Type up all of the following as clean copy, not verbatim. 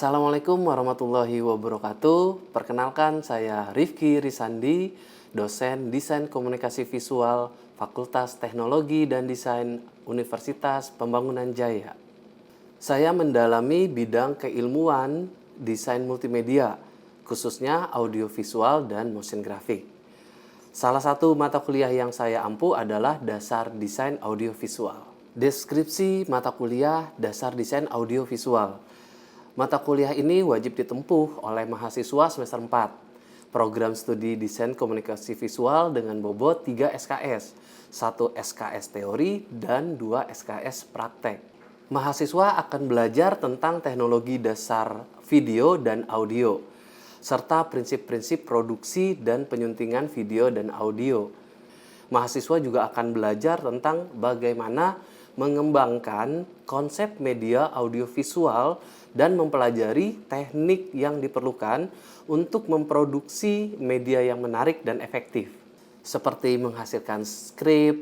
Assalamualaikum warahmatullahi wabarakatuh. Perkenalkan, saya Rifki Risandi, dosen Desain Komunikasi Visual Fakultas Teknologi dan Desain Universitas Pembangunan Jaya. Saya mendalami bidang keilmuan desain multimedia, khususnya audiovisual dan motion graphic. Salah satu mata kuliah yang saya ampu adalah Dasar Desain Audiovisual. Deskripsi mata kuliah Dasar Desain Audiovisual. Mata kuliah ini wajib ditempuh oleh mahasiswa semester 4. Program studi Desain Komunikasi Visual dengan bobot 3 SKS, 1 SKS teori dan 2 SKS praktek. Mahasiswa akan belajar tentang teknologi dasar video dan audio, serta prinsip-prinsip produksi dan penyuntingan video dan audio. Mahasiswa juga akan belajar tentang bagaimana mengembangkan konsep media audiovisual dan mempelajari teknik yang diperlukan untuk memproduksi media yang menarik dan efektif, seperti menghasilkan skrip,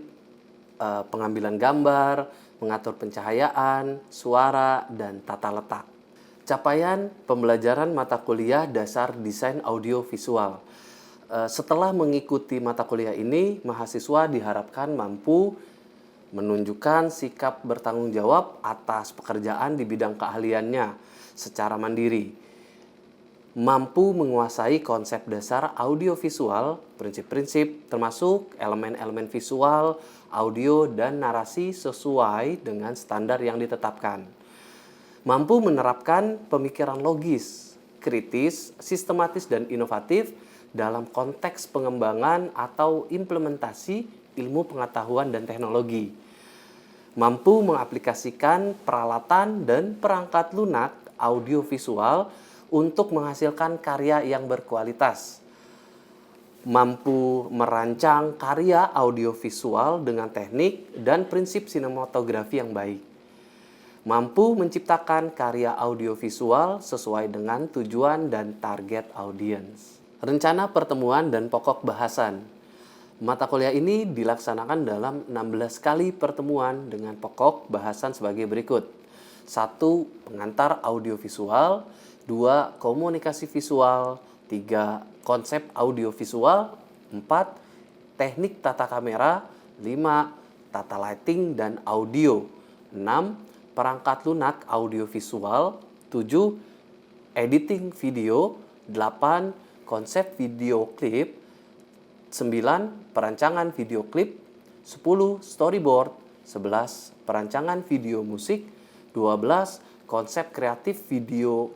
pengambilan gambar, mengatur pencahayaan, suara, dan tata letak. Capaian pembelajaran mata kuliah Dasar Desain Audiovisual. Setelah mengikuti mata kuliah ini, mahasiswa diharapkan mampu menunjukkan sikap bertanggung jawab atas pekerjaan di bidang keahliannya secara mandiri, mampu menguasai konsep dasar audiovisual, prinsip-prinsip termasuk elemen-elemen visual, audio, dan narasi sesuai dengan standar yang ditetapkan, mampu menerapkan pemikiran logis, kritis, sistematis, dan inovatif dalam konteks pengembangan atau implementasi ilmu pengetahuan dan teknologi, mampu mengaplikasikan peralatan dan perangkat lunak audiovisual untuk menghasilkan karya yang berkualitas, mampu merancang karya audiovisual dengan teknik dan prinsip sinematografi yang baik, mampu menciptakan karya audiovisual sesuai dengan tujuan dan target audiens. Rencana pertemuan dan pokok bahasan. Mata kuliah ini dilaksanakan dalam 16 kali pertemuan dengan pokok bahasan sebagai berikut. 1. Pengantar audiovisual. 2. Komunikasi visual. 3. Konsep audiovisual. 4. Teknik tata kamera. 5. Tata lighting dan audio. 6. Perangkat lunak audiovisual. 7. Editing video. 8. Konsep video klip. 9. Perancangan video klip. 10. Storyboard. 11. Perancangan video musik. 12. Konsep kreatif video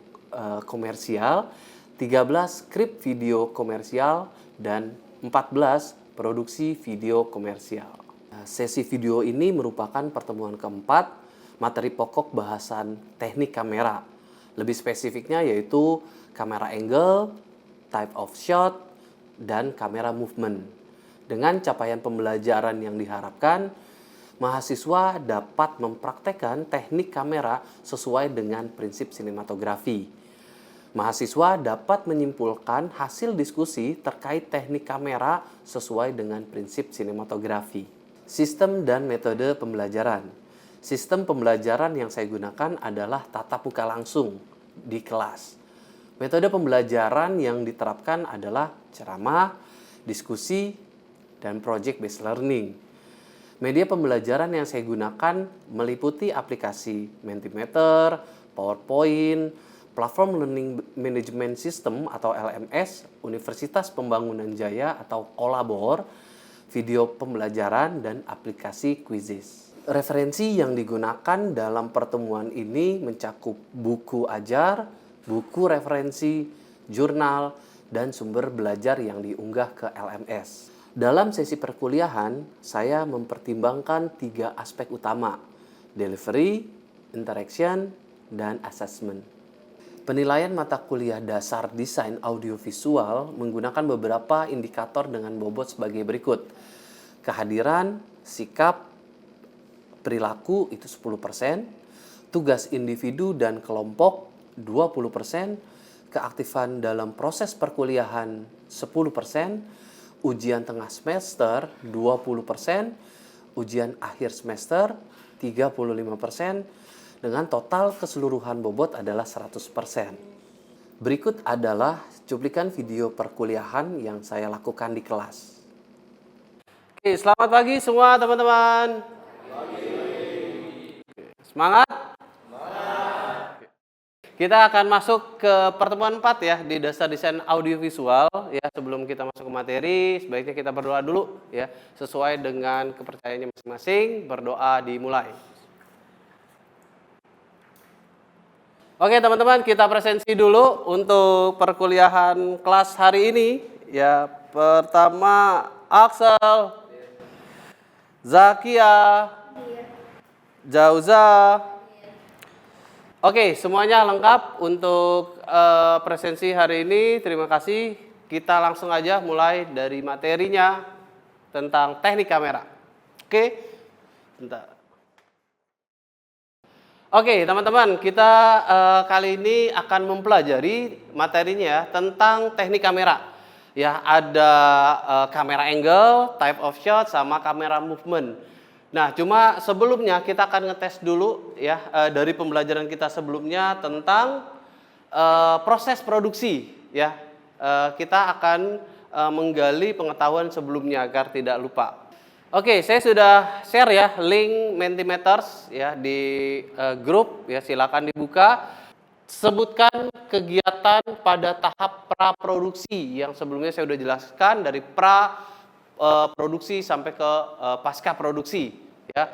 komersial. 13. Skrip video komersial. Dan 14. Produksi video komersial. Sesi video ini merupakan pertemuan keempat materi pokok bahasan teknik kamera. Lebih spesifiknya yaitu kamera angle, type of shot, dan kamera movement. Dengan capaian pembelajaran yang diharapkan, mahasiswa dapat mempraktekkan teknik kamera sesuai dengan prinsip sinematografi. Mahasiswa dapat menyimpulkan hasil diskusi terkait teknik kamera sesuai dengan prinsip sinematografi. Sistem dan metode pembelajaran. Sistem pembelajaran yang saya gunakan adalah tatap muka langsung di kelas. Metode pembelajaran yang diterapkan adalah ceramah, diskusi, dan project-based learning. Media pembelajaran yang saya gunakan meliputi aplikasi Mentimeter, PowerPoint, Platform Learning Management System atau LMS, Universitas Pembangunan Jaya atau Kolabor, video pembelajaran, dan aplikasi Quizzes. Referensi yang digunakan dalam pertemuan ini mencakup buku ajar, buku referensi, jurnal, dan sumber belajar yang diunggah ke LMS. Dalam sesi perkuliahan, saya mempertimbangkan 3 aspek utama: delivery, interaction, dan assessment. Penilaian mata kuliah dasar desain audiovisual menggunakan beberapa indikator dengan bobot sebagai berikut. Kehadiran, sikap, perilaku itu 10%, tugas individu dan kelompok 20%, keaktifan dalam proses perkuliahan 10%, ujian tengah semester 20%, ujian akhir semester 35%, dengan total keseluruhan bobot adalah 100%. Berikut adalah cuplikan video perkuliahan yang saya lakukan di kelas. Oke, selamat pagi semua teman-teman. Semangat? Kita akan masuk ke pertemuan 4 ya di dasar desain audiovisual ya. Sebelum kita masuk ke materi, sebaiknya kita berdoa dulu ya, sesuai dengan kepercayaannya masing-masing. Berdoa dimulai. Oke teman-teman, kita presensi dulu untuk perkuliahan kelas hari ini ya. Pertama Axel, Zakia, Jauza. Oke, semuanya lengkap untuk presensi hari ini. Terima kasih. Kita langsung aja mulai dari materinya tentang teknik kamera. Oke, bentar. Oke, teman-teman, kita kali ini akan mempelajari materinya ya, tentang teknik kamera. Ya, ada kamera angle, type of shot, sama kamera movement. Nah, cuma sebelumnya kita akan ngetes dulu ya dari pembelajaran kita sebelumnya tentang proses produksi ya. Kita akan menggali pengetahuan sebelumnya agar tidak lupa. Oke, saya sudah share ya link Mentimeters ya di grup ya, silakan dibuka. Sebutkan kegiatan pada tahap praproduksi yang sebelumnya saya sudah jelaskan dari produksi sampai ke pasca produksi ya.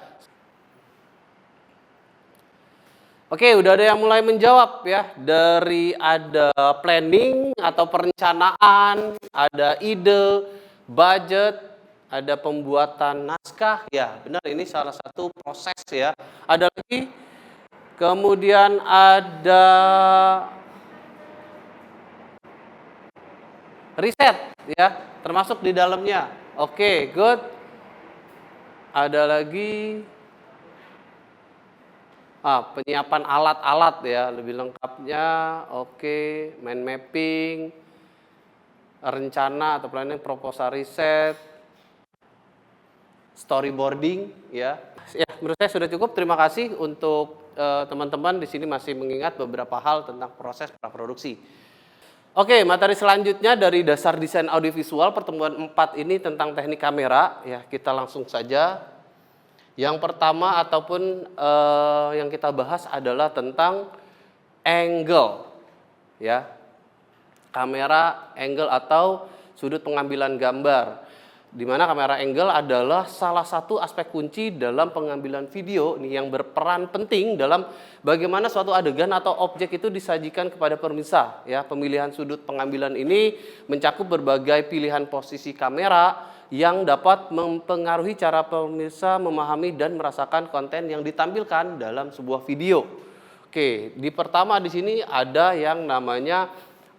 Oke, udah ada yang mulai menjawab ya. Dari ada planning atau perencanaan, ada ide, budget, ada pembuatan naskah ya. Benar, ini salah satu proses ya. Ada lagi, kemudian ada riset ya, termasuk di dalamnya. Oke, good. Ada lagi penyiapan alat-alat ya, lebih lengkapnya. Oke, mind mapping, rencana atau planning, proposal riset, storyboarding ya. Ya, menurut saya sudah cukup. Terima kasih untuk teman-teman di sini masih mengingat beberapa hal tentang proses praproduksi. Oke, materi selanjutnya dari dasar desain audiovisual pertemuan 4 ini tentang teknik kamera ya. Kita langsung saja. Yang pertama ataupun yang kita bahas adalah tentang angle ya. Kamera angle atau sudut pengambilan gambar. Di mana kamera angle adalah salah satu aspek kunci dalam pengambilan video nih, yang berperan penting dalam bagaimana suatu adegan atau objek itu disajikan kepada pemirsa ya. Pemilihan sudut pengambilan ini mencakup berbagai pilihan posisi kamera yang dapat mempengaruhi cara pemirsa memahami dan merasakan konten yang ditampilkan dalam sebuah video. Oke, di pertama di sini ada yang namanya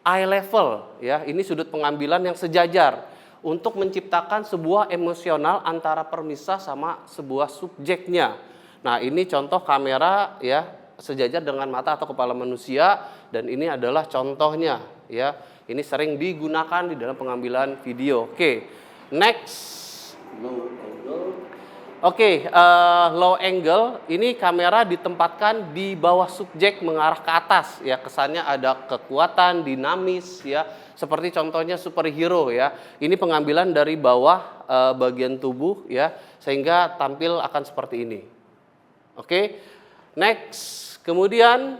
eye level ya. Ini sudut pengambilan yang sejajar untuk menciptakan sebuah emosional antara pemirsa sama sebuah subjeknya. Nah, ini contoh kamera ya, sejajar dengan mata atau kepala manusia, dan ini adalah contohnya ya. Ini sering digunakan di dalam pengambilan video. Oke, next. Oke, low angle ini kamera ditempatkan di bawah subjek mengarah ke atas ya, kesannya ada kekuatan, dinamis ya, seperti contohnya superhero ya. Ini pengambilan dari bawah bagian tubuh ya, sehingga tampil akan seperti ini. Oke, next. Kemudian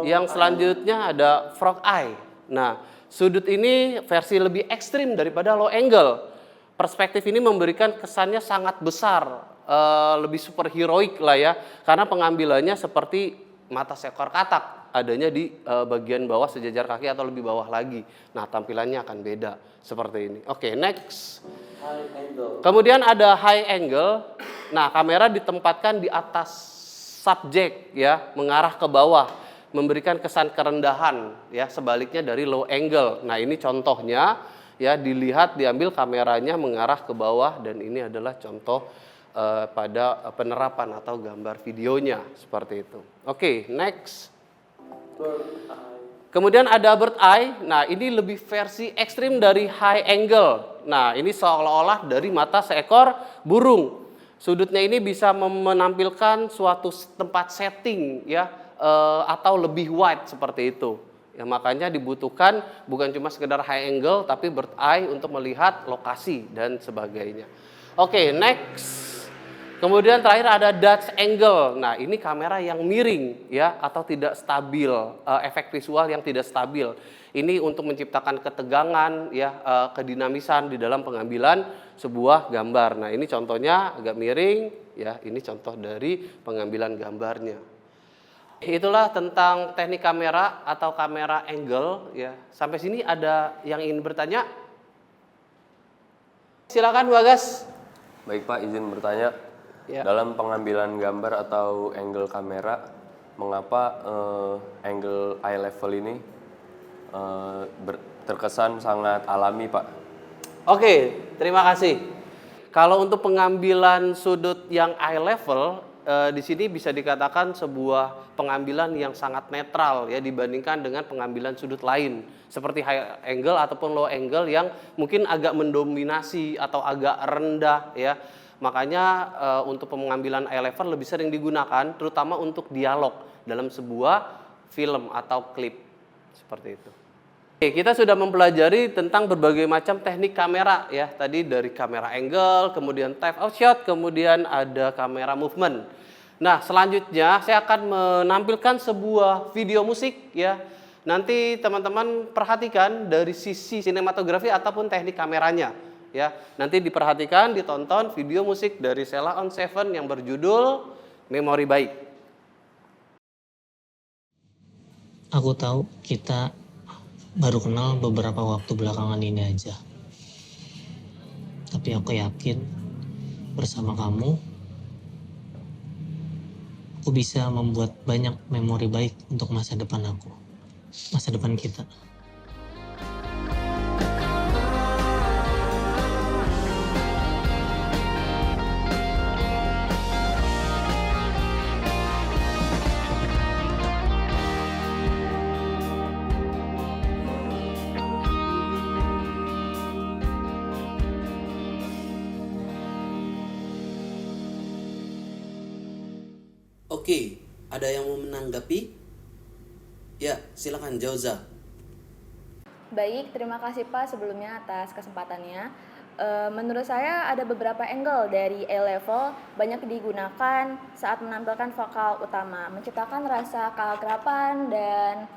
yang selanjutnya ada frog eye. Nah, sudut ini versi lebih ekstrim daripada low angle. Perspektif ini memberikan kesannya sangat besar, lebih superheroik lah ya, karena pengambilannya seperti mata seekor katak, adanya di bagian bawah sejajar kaki atau lebih bawah lagi. Nah, tampilannya akan beda seperti ini. Oke, next. Kemudian ada high angle. Nah, kamera ditempatkan di atas subjek ya, mengarah ke bawah, memberikan kesan kerendahan ya, sebaliknya dari low angle. Nah, ini contohnya ya, dilihat diambil kameranya mengarah ke bawah, dan ini adalah contoh pada penerapan atau gambar videonya seperti itu. Oke, next. Kemudian ada bird eye. Nah, ini lebih versi ekstrim dari high angle. Nah, ini seolah-olah dari mata seekor burung. Sudutnya ini bisa menampilkan suatu tempat setting ya, atau lebih wide seperti itu. Ya, makanya dibutuhkan bukan cuma sekedar high angle tapi bird eye untuk melihat lokasi dan sebagainya. Oke, next. Kemudian terakhir ada Dutch angle. Nah, ini kamera yang miring ya atau tidak stabil, efek visual yang tidak stabil. Ini untuk menciptakan ketegangan ya, kedinamisan di dalam pengambilan sebuah gambar. Nah, ini contohnya agak miring ya, ini contoh dari pengambilan gambarnya. Itulah tentang teknik kamera atau kamera angle ya. Sampai sini ada yang ingin bertanya? Silakan Bagas. Baik Pak, izin bertanya. Ya. Dalam pengambilan gambar atau angle kamera, mengapa angle eye level ini terkesan sangat alami, Pak? Oke, terima kasih. Kalau untuk pengambilan sudut yang eye level, di sini bisa dikatakan sebuah pengambilan yang sangat netral ya dibandingkan dengan pengambilan sudut lain seperti high angle ataupun low angle yang mungkin agak mendominasi atau agak rendah ya. Makanya untuk pengambilan eye level lebih sering digunakan terutama untuk dialog dalam sebuah film atau klip seperti itu. Oke, kita sudah mempelajari tentang berbagai macam teknik kamera ya. Tadi dari kamera angle, kemudian type of shot, kemudian ada kamera movement. Nah, selanjutnya saya akan menampilkan sebuah video musik ya. Nanti teman-teman perhatikan dari sisi sinematografi ataupun teknik kameranya. Ya, nanti diperhatikan, ditonton video musik dari Sheila on 7 yang berjudul Memori Baik. Aku tahu kita baru kenal beberapa waktu belakangan ini aja. Tapi aku yakin bersama kamu, aku bisa membuat banyak memori baik untuk masa depan aku, masa depan kita. Oke, ada yang mau menanggapi? Ya, silakan Jauza. Baik, terima kasih Pak sebelumnya atas kesempatannya. Menurut saya ada beberapa angle dari A-level banyak digunakan saat menampilkan vokal utama, menciptakan rasa keakraban dan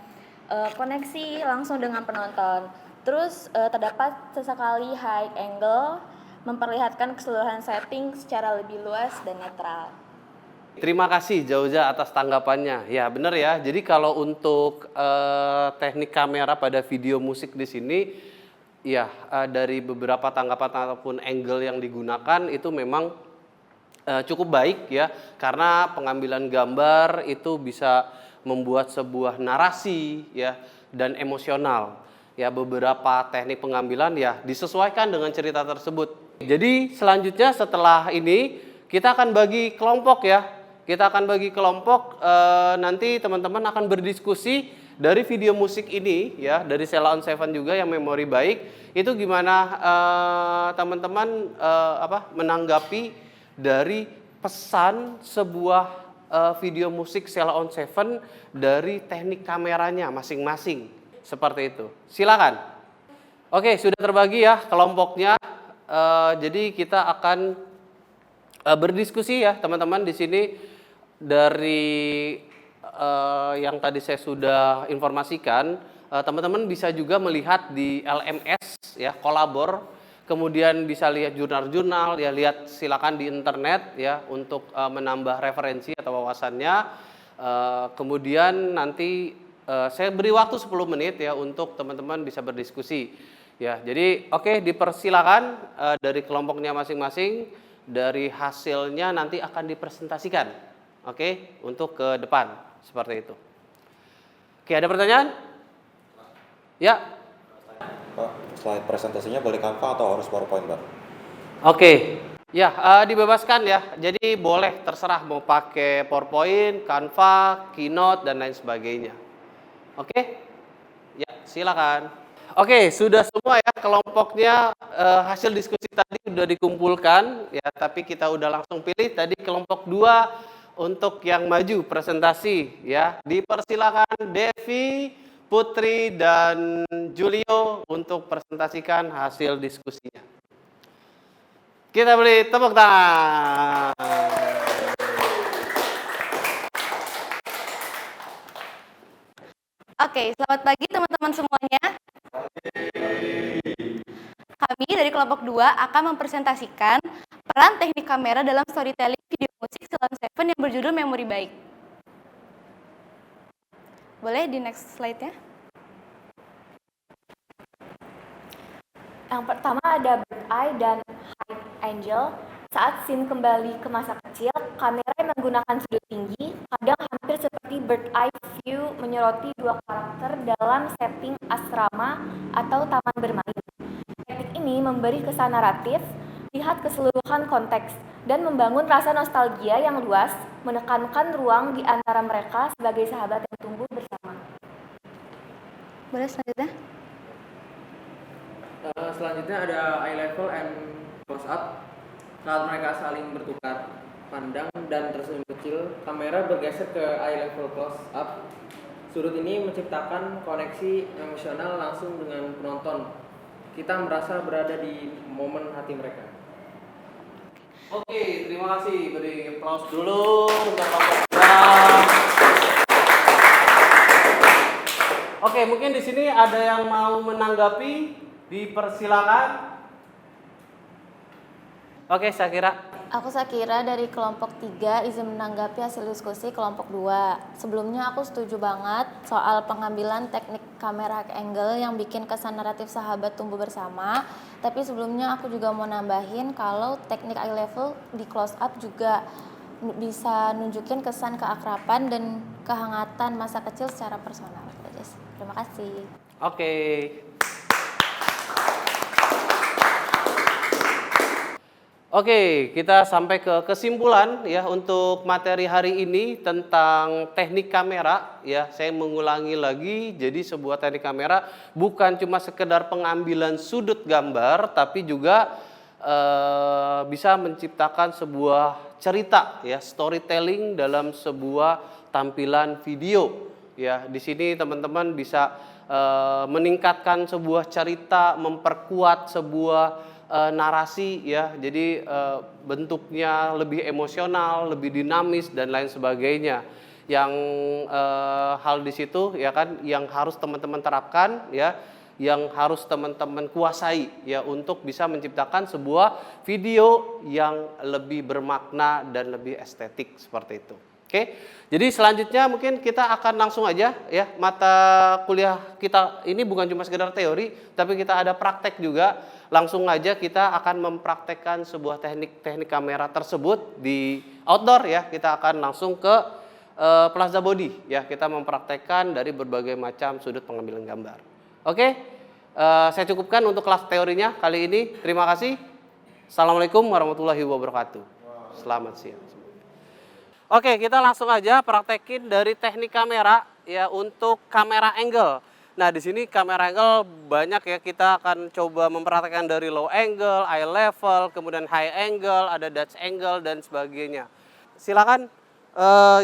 koneksi langsung dengan penonton. Terus terdapat sesekali high angle memperlihatkan keseluruhan setting secara lebih luas dan netral. Terima kasih Jauza atas tanggapannya. Ya benar ya. Jadi kalau untuk teknik kamera pada video musik di sini, ya dari beberapa tanggapan ataupun angle yang digunakan itu memang cukup baik ya. Karena pengambilan gambar itu bisa membuat sebuah narasi ya dan emosional. Ya beberapa teknik pengambilan ya disesuaikan dengan cerita tersebut. Jadi selanjutnya setelah ini kita akan bagi kelompok ya. Kita akan bagi kelompok, nanti teman-teman akan berdiskusi dari video musik ini ya, dari Sheila on 7 juga yang memori baik. Itu gimana teman-teman menanggapi dari pesan sebuah video musik Sheila on 7 dari teknik kameranya masing-masing. Seperti itu. Silakan. Oke, sudah terbagi ya kelompoknya. Jadi kita akan berdiskusi ya teman-teman di sini. Dari yang tadi saya sudah informasikan, teman-teman bisa juga melihat di LMS ya, kolabor, kemudian bisa lihat jurnal-jurnal ya, lihat silakan di internet ya untuk menambah referensi atau wawasannya. Kemudian nanti saya beri waktu 10 menit ya untuk teman-teman bisa berdiskusi. Ya, jadi oke, dipersilakan dari kelompoknya masing-masing, dari hasilnya nanti akan dipresentasikan. Oke, untuk ke depan seperti itu. Oke, ada pertanyaan? Ya. Pak, slide presentasinya boleh Canva atau harus PowerPoint, Pak? Oke. Ya, dibebaskan ya. Jadi boleh terserah mau pakai PowerPoint, Canva, Keynote dan lain sebagainya. Oke? Ya, silakan. Oke, sudah semua ya kelompoknya, hasil diskusi tadi sudah dikumpulkan ya, tapi kita udah langsung pilih tadi kelompok 2 untuk yang maju presentasi ya. Dipersilakan Devi, Putri, dan Julio untuk presentasikan hasil diskusinya. Kita beri tepuk tangan. Oke, selamat pagi teman-teman semuanya. Kami dari kelompok 2 akan mempresentasikan peran teknik kamera dalam storytelling video musik Ceylon Seven yang berjudul Memori Baik. Boleh di next slide-nya? Yang pertama ada Bird Eye dan High Angel. Saat scene kembali ke masa kecil, kamera yang menggunakan sudut tinggi, kadang hampir seperti bird eye view menyoroti dua karakter dalam setting asrama atau taman bermain. Teknik ini memberi kesan naratif, lihat keseluruhan konteks, dan membangun rasa nostalgia yang luas, menekankan ruang di antara mereka sebagai sahabat yang tumbuh bersama. Boleh selanjutnya? Selanjutnya ada eye level and close up. Saat mereka saling bertukar pandang dan tersenyum kecil, kamera bergeser ke eye level close up. Sudut ini menciptakan koneksi emosional langsung dengan penonton. Kita merasa berada di momen hati mereka. Oke, terima kasih. Beri aplaus dulu untuk kelompok 2. Oke, mungkin di sini ada yang mau menanggapi, dipersilakan. Oke, Syakira. Aku Sakira dari kelompok 3 izin menanggapi hasil diskusi kelompok 2. Sebelumnya aku setuju banget soal pengambilan teknik kamera angle yang bikin kesan naratif sahabat tumbuh bersama. Tapi sebelumnya aku juga mau nambahin kalau teknik eye level di close up juga bisa nunjukin kesan keakraban dan kehangatan masa kecil secara personal. Terima kasih. Oke. Oke, kita sampai ke kesimpulan ya untuk materi hari ini tentang teknik kamera ya. Saya mengulangi lagi, jadi sebuah teknik kamera bukan cuma sekedar pengambilan sudut gambar, tapi juga bisa menciptakan sebuah cerita ya, storytelling dalam sebuah tampilan video ya. Di sini teman-teman bisa meningkatkan sebuah cerita, memperkuat sebuah narasi ya, jadi bentuknya lebih emosional, lebih dinamis dan lain sebagainya. Yang hal di situ ya kan yang harus teman-teman terapkan ya, yang harus teman-teman kuasai ya untuk bisa menciptakan sebuah video yang lebih bermakna dan lebih estetik seperti itu. Oke, jadi selanjutnya mungkin kita akan langsung aja ya, mata kuliah kita ini bukan cuma sekedar teori, tapi kita ada praktek juga. Langsung aja kita akan mempraktekkan sebuah teknik kamera tersebut di outdoor ya. Kita akan langsung ke Plaza Body ya. Kita mempraktekkan dari berbagai macam sudut pengambilan gambar. Oke, saya cukupkan untuk kelas teorinya kali ini. Terima kasih. Assalamualaikum warahmatullahi wabarakatuh. Selamat siang. Oke, kita langsung aja praktekin dari teknik kamera ya untuk kamera angle. Nah, di sini kamera angle banyak ya, kita akan coba mempraktekkan dari low angle, eye level, kemudian high angle, ada Dutch angle dan sebagainya. Silakan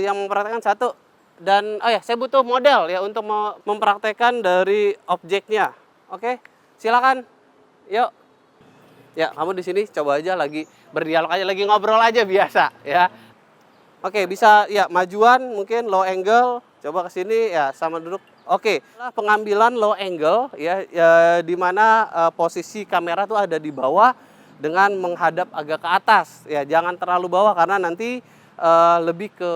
yang mempraktekkan satu. Dan oh ya, saya butuh model ya untuk mempraktekkan dari objeknya. Oke, silakan. Yuk. Ya, kamu di sini coba aja lagi berdialog aja, lagi ngobrol aja biasa ya. Oke, bisa ya majuan mungkin low angle, coba ke sini ya sama duduk. Oke, pengambilan low angle ya, di mana posisi kamera tuh ada di bawah dengan menghadap agak ke atas ya, jangan terlalu bawah karena nanti lebih ke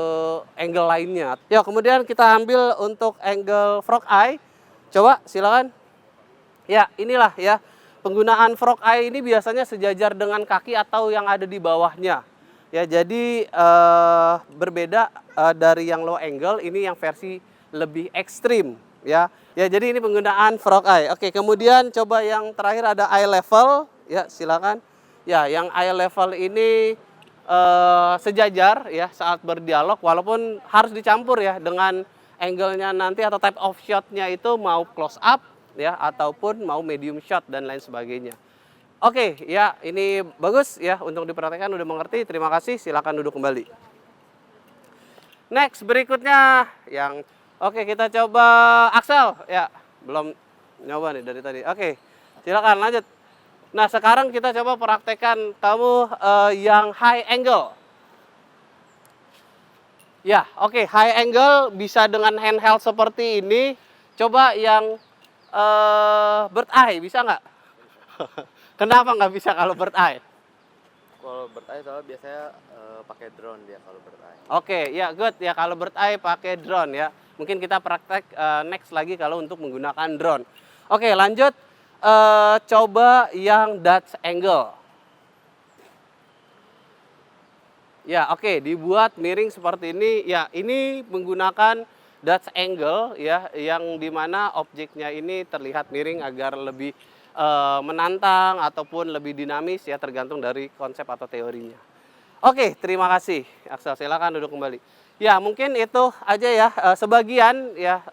angle lainnya. Ya, kemudian kita ambil untuk angle frog eye. Coba silakan. Ya, inilah ya. Penggunaan frog eye ini biasanya sejajar dengan kaki atau yang ada di bawahnya. Ya, jadi berbeda dari yang low angle, ini yang versi lebih ekstrim ya. Ya, jadi ini penggunaan frog eye. Oke, kemudian coba yang terakhir ada eye level. Ya, silakan. Ya, yang eye level ini sejajar ya saat berdialog, walaupun harus dicampur ya dengan angle-nya nanti atau type of shot-nya itu mau close up ya ataupun mau medium shot dan lain sebagainya. Oke, ya ini bagus ya untuk diperhatikan, udah mengerti. Terima kasih, silakan duduk kembali. Next, berikutnya yang oke, kita coba Axel ya. Belum nyoba nih dari tadi. Oke, silakan lanjut. Nah, sekarang kita coba praktekkan kamu yang high angle. Ya, oke, high angle bisa dengan handheld seperti ini. Coba yang bird eye, bisa nggak? Kenapa nggak bisa kalau bird eye? Kalau bird eye soalnya biasanya pakai drone dia kalau bird eye. Oke, ya good ya, kalau bird eye pakai drone ya. Mungkin kita praktek next lagi kalau untuk menggunakan drone. Oke, lanjut. Coba yang Dutch angle. Ya, oke, dibuat miring seperti ini. Ya, ini menggunakan Dutch angle ya, yang dimana objeknya ini terlihat miring agar lebih menantang ataupun lebih dinamis ya, tergantung dari konsep atau teorinya. Oke, terima kasih Axel, silakan duduk kembali. Ya, mungkin itu aja ya sebagian ya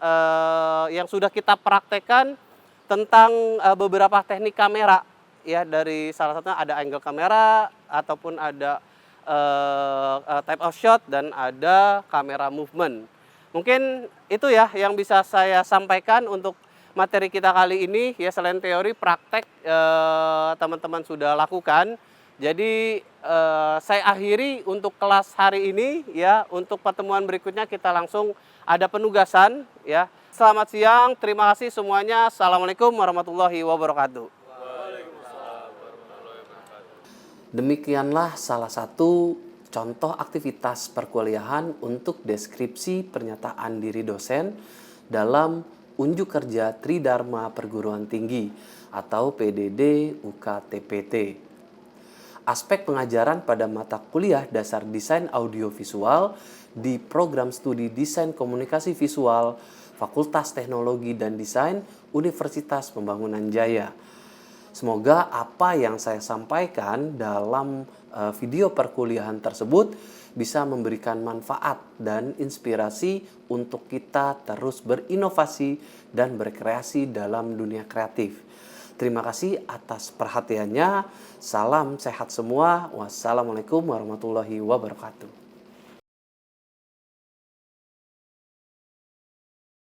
yang sudah kita praktekkan tentang beberapa teknik kamera ya, dari salah satunya ada angle kamera ataupun ada type of shot dan ada kamera movement. Mungkin itu ya yang bisa saya sampaikan untuk materi kita kali ini ya. Selain teori, praktek teman-teman sudah lakukan. Jadi saya akhiri untuk kelas hari ini ya. Untuk pertemuan berikutnya kita langsung ada penugasan ya. Selamat siang, terima kasih semuanya. Assalamualaikum warahmatullahi wabarakatuh. Demikianlah salah satu contoh aktivitas perkuliahan untuk deskripsi pernyataan diri dosen dalam Unjuk Kerja Tridharma Perguruan Tinggi atau PDD UKTPT. Aspek pengajaran pada mata kuliah dasar desain audiovisual di program studi Desain Komunikasi Visual Fakultas Teknologi dan Desain Universitas Pembangunan Jaya. Semoga apa yang saya sampaikan dalam video perkuliahan tersebut bisa memberikan manfaat dan inspirasi untuk kita terus berinovasi dan berkreasi dalam dunia kreatif. Terima kasih atas perhatiannya. Salam sehat semua. Wassalamualaikum warahmatullahi wabarakatuh.